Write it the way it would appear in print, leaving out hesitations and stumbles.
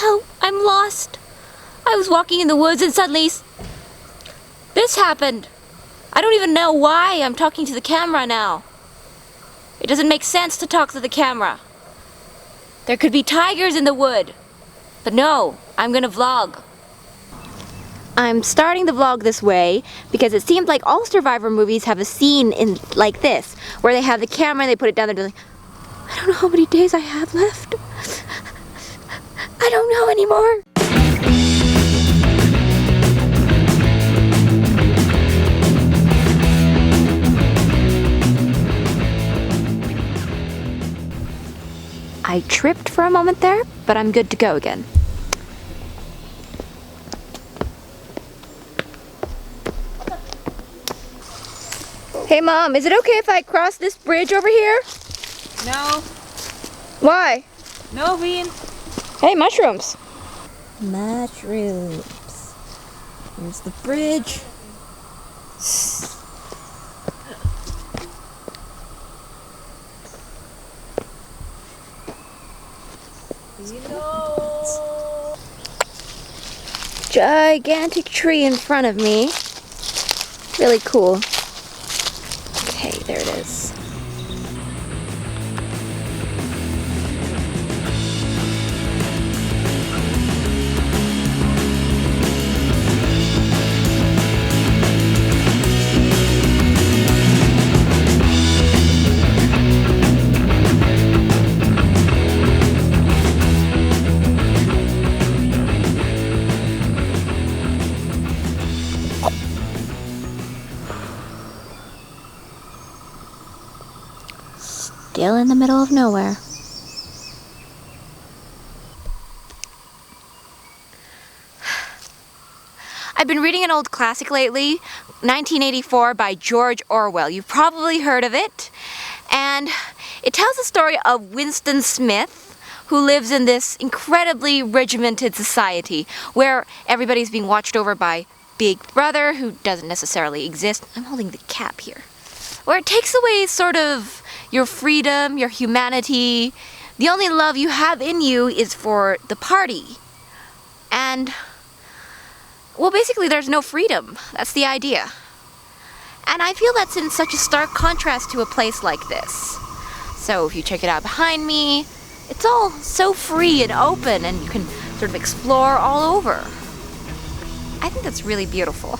Oh, I'm lost. I was walking in the woods and suddenly this happened. I don't even know why I'm talking to the camera now. It doesn't make sense to talk to the camera. There could be tigers in the wood. But no, I'm gonna vlog. I'm starting the vlog this way because it seems like all survivor movies have a scene in like this, where they have the camera and they put it down there like, I don't know how many days I have left. I don't know anymore. I tripped for a moment there, but I'm good to go again. Hey Mom, is it okay if I cross this bridge over here? No. Why? No, Bean. Hey, mushrooms. Mushrooms. Here's the bridge. Gigantic tree in front of me. Really cool. Okay, there it is. Still in the middle of nowhere. I've been reading an old classic lately, 1984 by George Orwell. You've probably heard of it. And it tells the story of Winston Smith, who lives in this incredibly regimented society where everybody's being watched over by Big Brother, who doesn't necessarily exist. I'm holding the cap here. Where it takes away sort of your freedom, your humanity. The only love you have in you is for the party. And, well, basically there's no freedom. That's the idea. And I feel that's in such a stark contrast to a place like this. So if you check it out behind me, it's all so free and open and you can sort of explore all over. I think that's really beautiful.